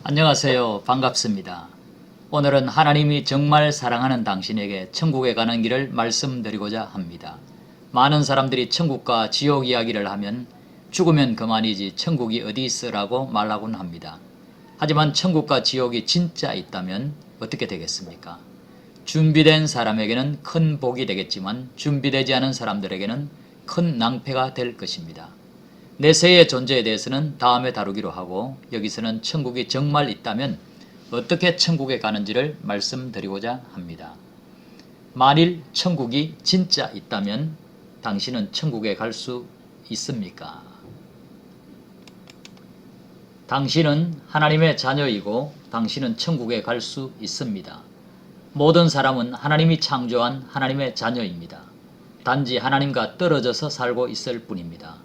안녕하세요. 반갑습니다. 오늘은 하나님이 정말 사랑하는 당신에게 천국에 가는 길을 말씀드리고자 합니다. 많은 사람들이 천국과 지옥 이야기를 하면 죽으면 그만이지 천국이 어디 있으라고 말하곤 합니다. 하지만 천국과 지옥이 진짜 있다면 어떻게 되겠습니까? 준비된 사람에게는 큰 복이 되겠지만 준비되지 않은 사람들에게는 큰 낭패가 될 것입니다. 내세의 존재에 대해서는 다음에 다루기로 하고, 여기서는 천국이 정말 있다면 어떻게 천국에 가는지를 말씀드리고자 합니다. 만일 천국이 진짜 있다면 당신은 천국에 갈 수 있습니까? 당신은 하나님의 자녀이고 당신은 천국에 갈 수 있습니다. 모든 사람은 하나님이 창조한 하나님의 자녀입니다. 단지 하나님과 떨어져서 살고 있을 뿐입니다.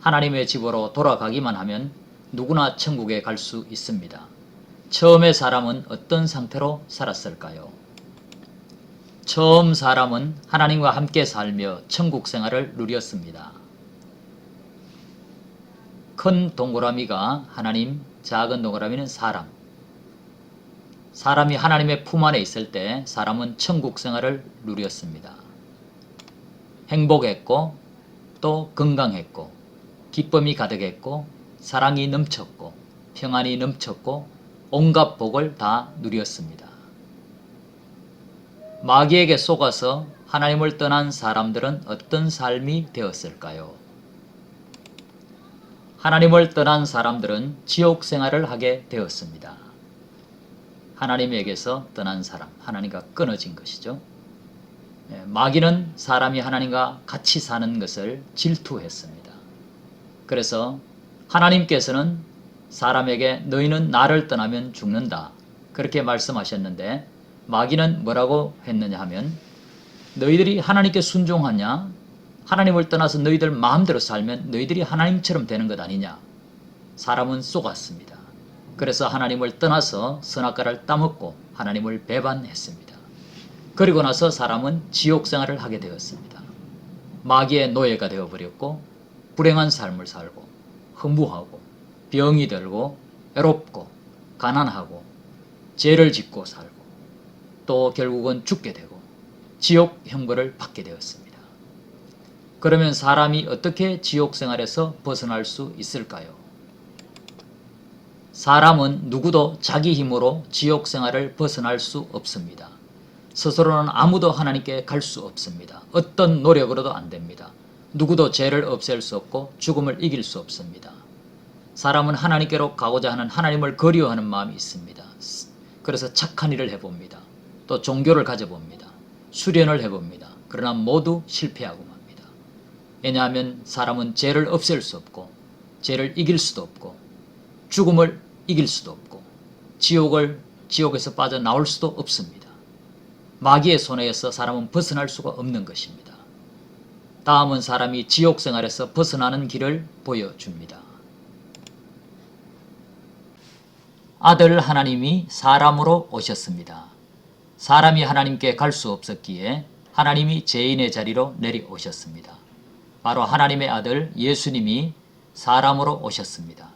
하나님의 집으로 돌아가기만 하면 누구나 천국에 갈 수 있습니다. 처음에 사람은 어떤 상태로 살았을까요? 처음 사람은 하나님과 함께 살며 천국 생활을 누렸습니다. 큰 동그라미가 하나님, 작은 동그라미는 사람. 사람이 하나님의 품 안에 있을 때 사람은 천국 생활을 누렸습니다. 행복했고 또 건강했고 기쁨이 가득했고 사랑이 넘쳤고 평안이 넘쳤고 온갖 복을 다 누렸습니다. 마귀에게 속아서 하나님을 떠난 사람들은 어떤 삶이 되었을까요? 하나님을 떠난 사람들은 지옥 생활을 하게 되었습니다. 하나님에게서 떠난 사람, 하나님과 끊어진 것이죠. 마귀는 사람이 하나님과 같이 사는 것을 질투했습니다. 그래서 하나님께서는 사람에게 너희는 나를 떠나면 죽는다, 그렇게 말씀하셨는데, 마귀는 뭐라고 했느냐 하면, 너희들이 하나님께 순종하냐? 하나님을 떠나서 너희들 마음대로 살면 너희들이 하나님처럼 되는 것 아니냐? 사람은 속았습니다. 그래서 하나님을 떠나서 선악과를 따먹고 하나님을 배반했습니다. 그리고 나서 사람은 지옥 생활을 하게 되었습니다. 마귀의 노예가 되어버렸고 불행한 삶을 살고 허무하고 병이 들고 외롭고 가난하고 죄를 짓고 살고 또 결국은 죽게 되고 지옥 형벌을 받게 되었습니다. 그러면 사람이 어떻게 지옥 생활에서 벗어날 수 있을까요? 사람은 누구도 자기 힘으로 지옥 생활을 벗어날 수 없습니다. 스스로는 아무도 하나님께 갈 수 없습니다. 어떤 노력으로도 안 됩니다. 누구도 죄를 없앨 수 없고 죽음을 이길 수 없습니다. 사람은 하나님께로 가고자 하는, 하나님을 그리워하는 마음이 있습니다. 그래서 착한 일을 해봅니다. 또 종교를 가져봅니다. 수련을 해봅니다. 그러나 모두 실패하고 맙니다. 왜냐하면 사람은 죄를 없앨 수 없고 죄를 이길 수도 없고 죽음을 이길 수도 없고 지옥에서 빠져나올 수도 없습니다. 마귀의 손에서 사람은 벗어날 수가 없는 것입니다. 다음은 사람이 지옥 생활에서 벗어나는 길을 보여줍니다. 아들 하나님이 사람으로 오셨습니다. 사람이 하나님께 갈 수 없었기에 하나님이 죄인의 자리로 내려오셨습니다. 바로 하나님의 아들 예수님이 사람으로 오셨습니다.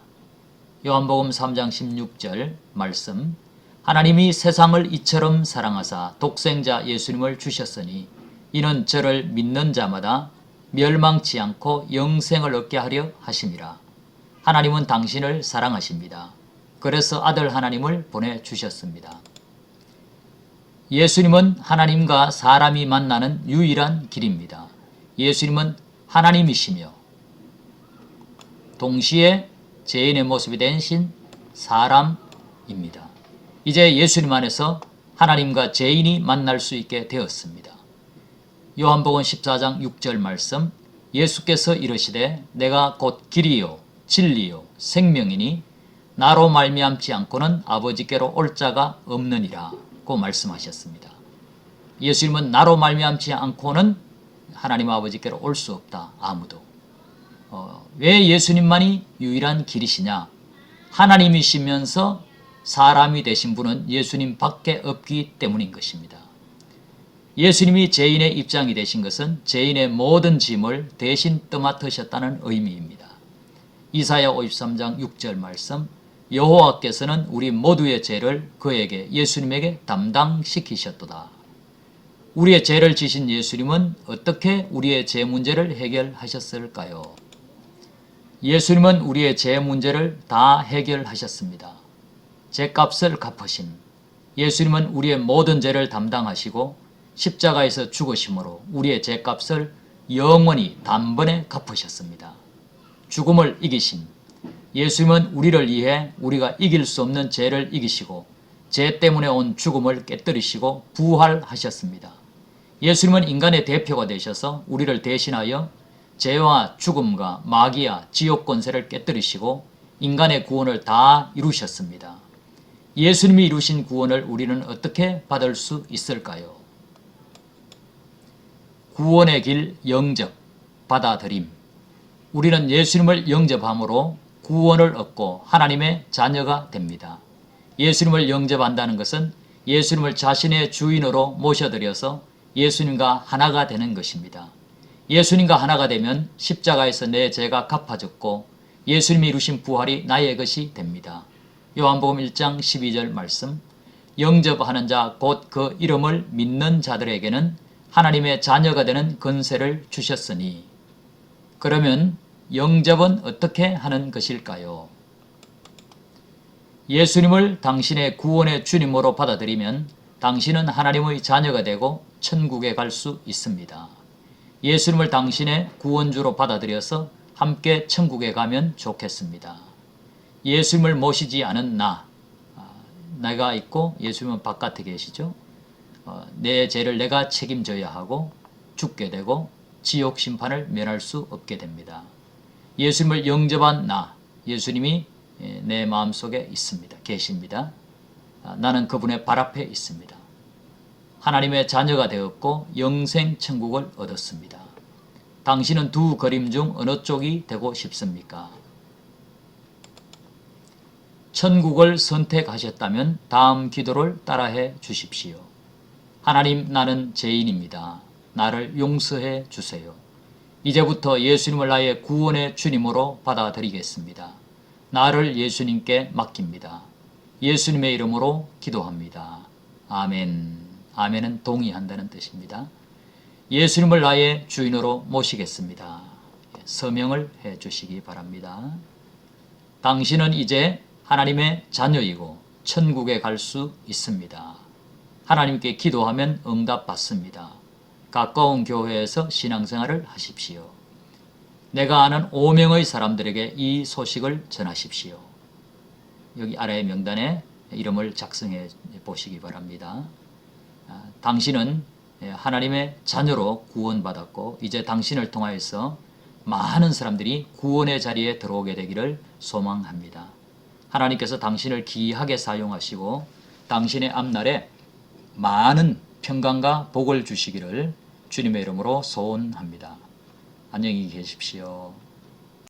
요한복음 3장 16절 말씀, 하나님이 세상을 이처럼 사랑하사 독생자 예수님을 주셨으니 이는 저를 믿는 자마다 멸망치 않고 영생을 얻게 하려 하심이라. 하나님은 당신을 사랑하십니다. 그래서 아들 하나님을 보내주셨습니다. 예수님은 하나님과 사람이 만나는 유일한 길입니다. 예수님은 하나님이시며 동시에 죄인의 모습이 되신 사람입니다. 이제 예수님 안에서 하나님과 죄인이 만날 수 있게 되었습니다. 요한복음 14장 6절 말씀, 예수께서 이르시되 내가 곧 길이요 진리요 생명이니 나로 말미암지 않고는 아버지께로 올 자가 없느니라고 말씀하셨습니다. 예수님은 나로 말미암지 않고는 하나님 아버지께로 올 수 없다, 아무도. 왜 예수님만이 유일한 길이시냐? 하나님이시면서 사람이 되신 분은 예수님 밖에 없기 때문인 것입니다. 예수님이 죄인의 입장이 되신 것은 죄인의 모든 짐을 대신 떠맡으셨다는 의미입니다. 이사야 53장 6절 말씀, 여호와께서는 우리 모두의 죄를 그에게 예수님에게 담당시키셨도다. 우리의 죄를 지신 예수님은 어떻게 우리의 죄 문제를 해결하셨을까요? 예수님은 우리의 죄 문제를 다 해결하셨습니다. 죄값을 갚으신 예수님은 우리의 모든 죄를 담당하시고 십자가에서 죽으심으로 우리의 죄값을 영원히 단번에 갚으셨습니다. 죽음을 이기신 예수님은 우리를 위해 우리가 이길 수 없는 죄를 이기시고 죄 때문에 온 죽음을 깨뜨리시고 부활하셨습니다. 예수님은 인간의 대표가 되셔서 우리를 대신하여 죄와 죽음과 마귀와 지옥 권세를 깨뜨리시고 인간의 구원을 다 이루셨습니다. 예수님이 이루신 구원을 우리는 어떻게 받을 수 있을까요? 구원의 길 영접, 받아들임. 우리는 예수님을 영접함으로 구원을 얻고 하나님의 자녀가 됩니다. 예수님을 영접한다는 것은 예수님을 자신의 주인으로 모셔드려서 예수님과 하나가 되는 것입니다. 예수님과 하나가 되면 십자가에서 내 죄가 갚아졌고 예수님이 이루신 부활이 나의 것이 됩니다. 요한복음 1장 12절 말씀, 영접하는 자 곧 그 이름을 믿는 자들에게는 하나님의 자녀가 되는 권세를 주셨으니. 그러면 영접은 어떻게 하는 것일까요? 예수님을 당신의 구원의 주님으로 받아들이면 당신은 하나님의 자녀가 되고 천국에 갈 수 있습니다. 예수님을 당신의 구원주로 받아들여서 함께 천국에 가면 좋겠습니다. 예수님을 모시지 않은 내가 있고 예수님은 바깥에 계시죠. 내 죄를 내가 책임져야 하고 죽게 되고 지옥 심판을 면할 수 없게 됩니다. 예수님을 영접한 예수님이 내 마음속에 있습니다. 계십니다. 나는 그분의 발 앞에 있습니다. 하나님의 자녀가 되었고 영생 천국을 얻었습니다. 당신은 두 그림 중 어느 쪽이 되고 싶습니까? 천국을 선택하셨다면 다음 기도를 따라해 주십시오. 하나님, 나는 죄인입니다. 나를 용서해 주세요. 이제부터 예수님을 나의 구원의 주님으로 받아들이겠습니다. 나를 예수님께 맡깁니다. 예수님의 이름으로 기도합니다. 아멘. 아멘은 동의한다는 뜻입니다. 예수님을 나의 주인으로 모시겠습니다. 서명을 해 주시기 바랍니다. 당신은 이제 하나님의 자녀이고 천국에 갈 수 있습니다. 하나님께 기도하면 응답받습니다. 가까운 교회에서 신앙생활을 하십시오. 내가 아는 5명의 사람들에게 이 소식을 전하십시오. 여기 아래 명단에 이름을 작성해 보시기 바랍니다. 당신은 하나님의 자녀로 구원받았고 이제 당신을 통하여서 많은 사람들이 구원의 자리에 들어오게 되기를 소망합니다. 하나님께서 당신을 귀하게 사용하시고 당신의 앞날에 많은 평강과 복을 주시기를 주님의 이름으로 소원합니다. 안녕히 계십시오.